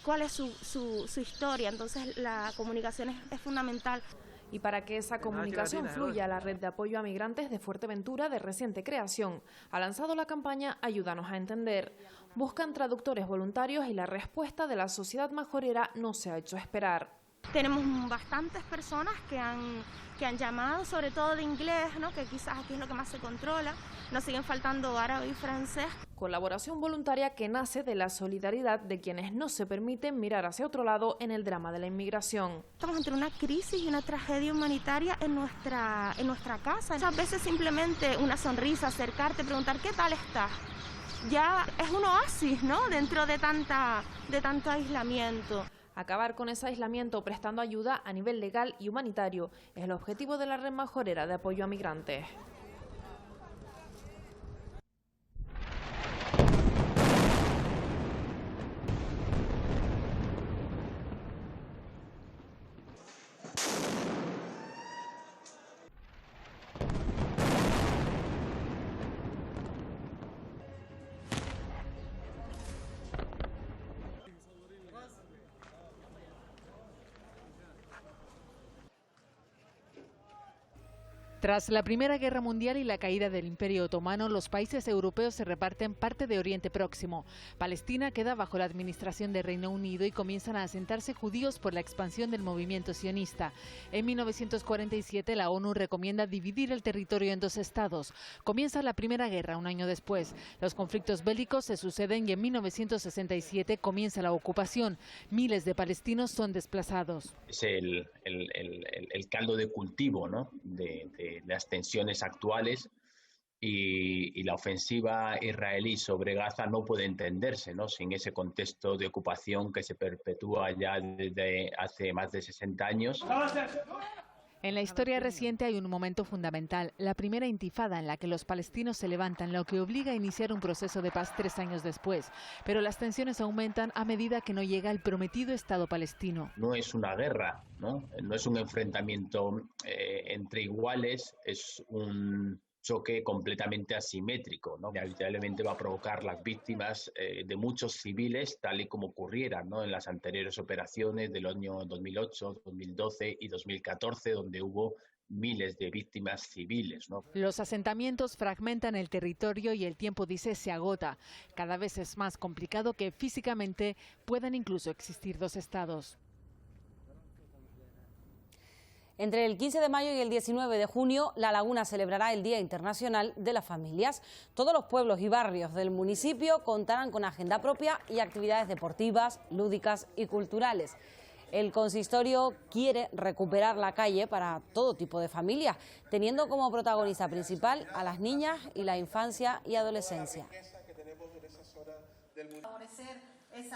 cuál es su historia. Entonces la comunicación es fundamental. Y para que esa comunicación fluya, la Red de Apoyo a Migrantes de Fuerteventura, de reciente creación, ha lanzado la campaña Ayúdanos a Entender. Buscan traductores voluntarios y la respuesta de la sociedad majorera no se ha hecho esperar. Tenemos bastantes personas que han llamado, sobre todo de inglés, ¿no?, que quizás aquí es lo que más se controla. Nos siguen faltando árabe y francés. Colaboración voluntaria que nace de la solidaridad de quienes no se permiten mirar hacia otro lado en el drama de la inmigración. Estamos entre una crisis y una tragedia humanitaria en nuestra casa. Muchas veces simplemente una sonrisa, acercarte, preguntar ¿qué tal estás? Ya es un oasis, ¿no?, dentro de tanto aislamiento. Acabar con ese aislamiento prestando ayuda a nivel legal y humanitario es el objetivo de la Red Majorera de Apoyo a Migrantes. Tras la Primera Guerra Mundial y la caída del Imperio Otomano, los países europeos se reparten parte de Oriente Próximo. Palestina queda bajo la administración del Reino Unido y comienzan a asentarse judíos por la expansión del movimiento sionista. En 1947 la ONU recomienda dividir el territorio en dos estados. Comienza la Primera Guerra un año después. Los conflictos bélicos se suceden y en 1967 comienza la ocupación. Miles de palestinos son desplazados. Es el caldo de cultivo, ¿no?, de las tensiones actuales y la ofensiva israelí sobre Gaza no puede entenderse, ¿no?, sin ese contexto de ocupación que se perpetúa ya desde hace más de 60 años. En la historia reciente hay un momento fundamental, la primera intifada en la que los palestinos se levantan, lo que obliga a iniciar un proceso de paz 3 años después. Pero las tensiones aumentan a medida que no llega el prometido Estado palestino. No es una guerra, ¿no? No es un enfrentamiento entre iguales, es un choque completamente asimétrico, ¿no?, que inevitablemente va a provocar las víctimas de muchos civiles, tal y como ocurriera, ¿no?, en las anteriores operaciones del año 2008, 2012 y 2014, donde hubo miles de víctimas civiles, ¿no? Los asentamientos fragmentan el territorio y el tiempo, dice, se agota. Cada vez es más complicado que físicamente puedan incluso existir dos estados. Entre el 15 de mayo y el 19 de junio, La Laguna celebrará el Día Internacional de las Familias. Todos los pueblos y barrios del municipio contarán con agenda propia y actividades deportivas, lúdicas y culturales. El consistorio quiere recuperar la calle para todo tipo de familias, teniendo como protagonista principal a las niñas y la infancia y adolescencia.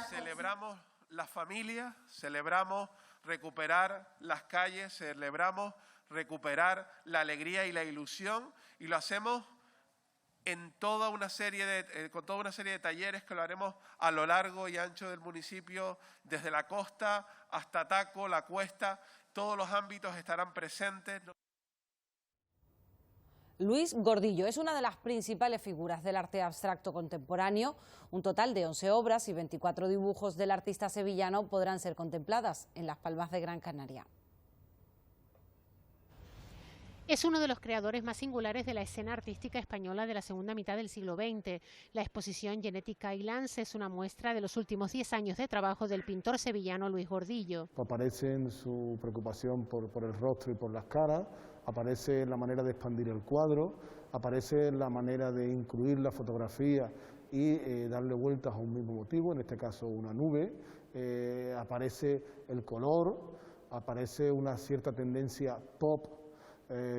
Celebramos la familia, celebramos recuperar las calles, celebramos recuperar la alegría y la ilusión, y lo hacemos en con toda una serie de talleres que lo haremos a lo largo y ancho del municipio, desde la costa hasta Taco, la cuesta, todos los ámbitos estarán presentes. Luis Gordillo es una de las principales figuras del arte abstracto contemporáneo. Un total de 11 obras y 24 dibujos del artista sevillano podrán ser contempladas en Las Palmas de Gran Canaria. Es uno de los creadores más singulares de la escena artística española de la segunda mitad del siglo XX. La exposición Genetic Islands es una muestra de los últimos 10 años de trabajo del pintor sevillano Luis Gordillo. Aparece en su preocupación por el rostro y por las caras, aparece en la manera de expandir el cuadro, aparece en la manera de incluir la fotografía y darle vueltas a un mismo motivo, en este caso una nube, aparece el color, aparece una cierta tendencia pop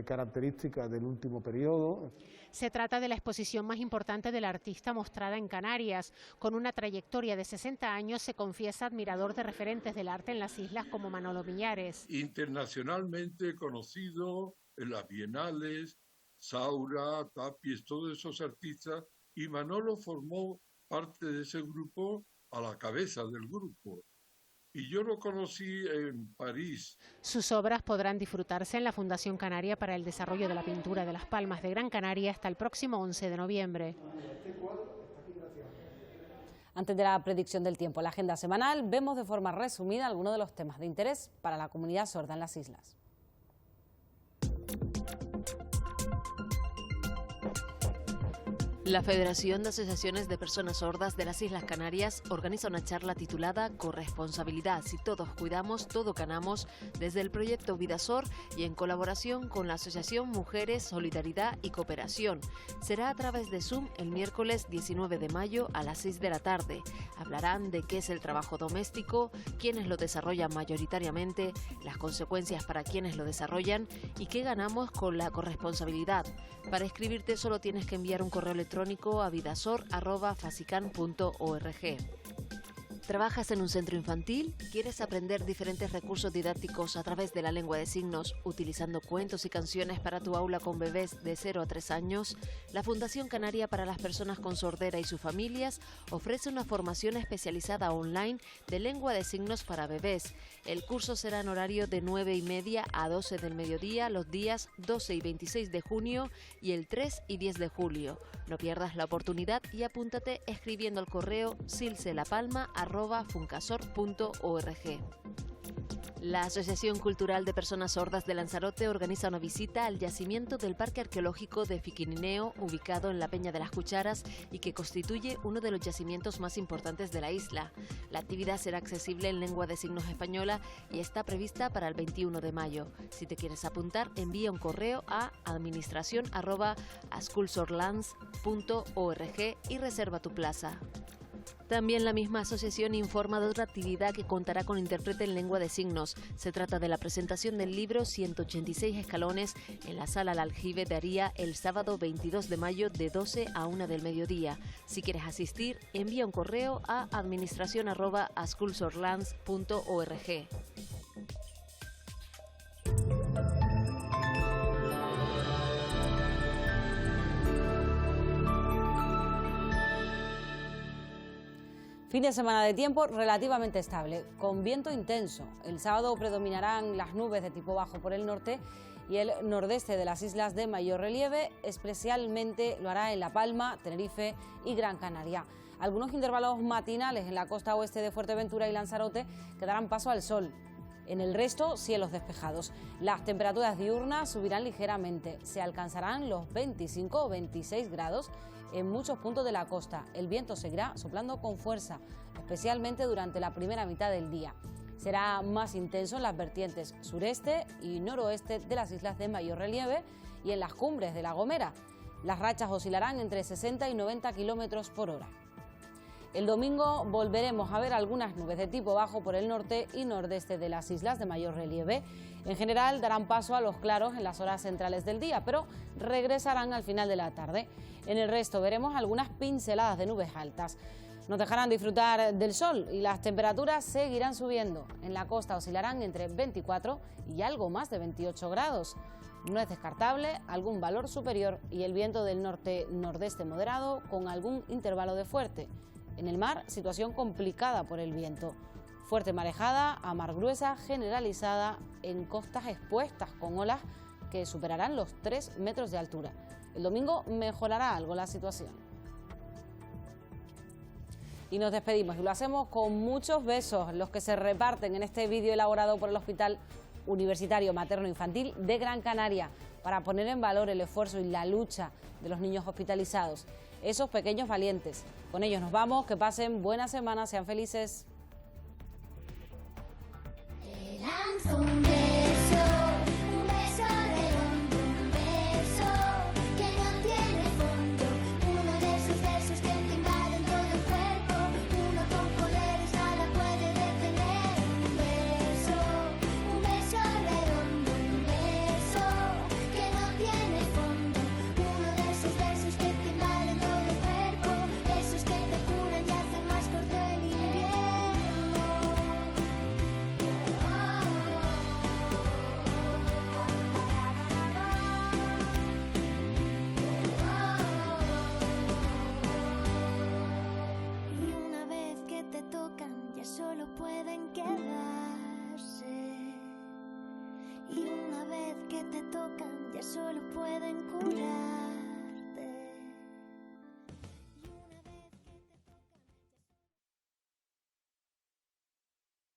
características del último periodo. Se trata de la exposición más importante del artista mostrada en Canarias. Con una trayectoria de 60 años se confiesa admirador de referentes del arte en las islas como Manolo Millares. Internacionalmente conocido en las bienales, Saura, Tapies, todos esos artistas, y Manolo formó parte de ese grupo, a la cabeza del grupo. Y yo lo conocí en París. Sus obras podrán disfrutarse en la Fundación Canaria para el Desarrollo de la Pintura de Las Palmas de Gran Canaria hasta el próximo 11 de noviembre. Antes de la predicción del tiempo, la agenda semanal, vemos de forma resumida algunos de los temas de interés para la comunidad sorda en las islas. La Federación de Asociaciones de Personas Sordas de las Islas Canarias organiza una charla titulada Corresponsabilidad, si todos cuidamos, todo ganamos, desde el proyecto Vidasor y en colaboración con la Asociación Mujeres, Solidaridad y Cooperación. Será a través de Zoom el miércoles 19 de mayo a las 6 de la tarde. Hablarán de qué es el trabajo doméstico, quiénes lo desarrollan mayoritariamente, las consecuencias para quienes lo desarrollan y qué ganamos con la corresponsabilidad. Para inscribirte solo tienes que enviar un correo electrónico a vidasor@facican.org. ¿Trabajas en un centro infantil? ¿Quieres aprender diferentes recursos didácticos a través de la lengua de signos, utilizando cuentos y canciones para tu aula con bebés de 0 a 3 años? La Fundación Canaria para las Personas con Sordera y sus familias ofrece una formación especializada online de lengua de signos para bebés. El curso será en horario de 9:30 a 12 del mediodía los días 12 y 26 de junio y el 3 y 10 de julio. No pierdas la oportunidad y apúntate escribiendo al correo silselapalma@funcasor.org. La Asociación Cultural de Personas Sordas de Lanzarote organiza una visita al yacimiento del Parque Arqueológico de Fiquinineo, ubicado en la Peña de las Cucharas y que constituye uno de los yacimientos más importantes de la isla. La actividad será accesible en lengua de signos española y está prevista para el 21 de mayo. Si te quieres apuntar, envía un correo a administracion@asculsorlands.org y reserva tu plaza. También la misma asociación informa de otra actividad que contará con intérprete en lengua de signos. Se trata de la presentación del libro 186 escalones en la Sala El Aljibe de Aría el sábado 22 de mayo de 12 a 1 del mediodía. Si quieres asistir, envía un correo a administracion@asculsorlands.org. Fin de semana de tiempo relativamente estable, con viento intenso. El sábado predominarán las nubes de tipo bajo por el norte y el nordeste de las islas de mayor relieve, especialmente lo hará en La Palma, Tenerife y Gran Canaria. Algunos intervalos matinales en la costa oeste de Fuerteventura y Lanzarote que darán paso al sol. En el resto, cielos despejados. Las temperaturas diurnas subirán ligeramente. Se alcanzarán los 25 o 26 grados en muchos puntos de la costa. El viento seguirá soplando con fuerza, especialmente durante la primera mitad del día. Será más intenso en las vertientes sureste y noroeste de las islas de mayor relieve y en las cumbres de La Gomera. Las rachas oscilarán entre 60 y 90 kilómetros por hora. El domingo volveremos a ver algunas nubes de tipo bajo por el norte y nordeste de las islas de mayor relieve. En general darán paso a los claros en las horas centrales del día, pero regresarán al final de la tarde. En el resto veremos algunas pinceladas de nubes altas. Nos dejarán disfrutar del sol y las temperaturas seguirán subiendo. En la costa oscilarán entre 24 y algo más de 28 grados. No es descartable algún valor superior y el viento del norte-nordeste moderado con algún intervalo de fuerte. En el mar, situación complicada por el viento. Fuerte marejada a mar gruesa generalizada en costas expuestas con olas que superarán los 3 metros de altura. El domingo mejorará algo la situación. Y nos despedimos y lo hacemos con muchos besos, los que se reparten en este vídeo elaborado por el Hospital Universitario Materno Infantil de Gran Canaria para poner en valor el esfuerzo y la lucha de los niños hospitalizados. Esos pequeños valientes. Con ellos nos vamos, que pasen buena semana, sean felices. Te lanzo un beso.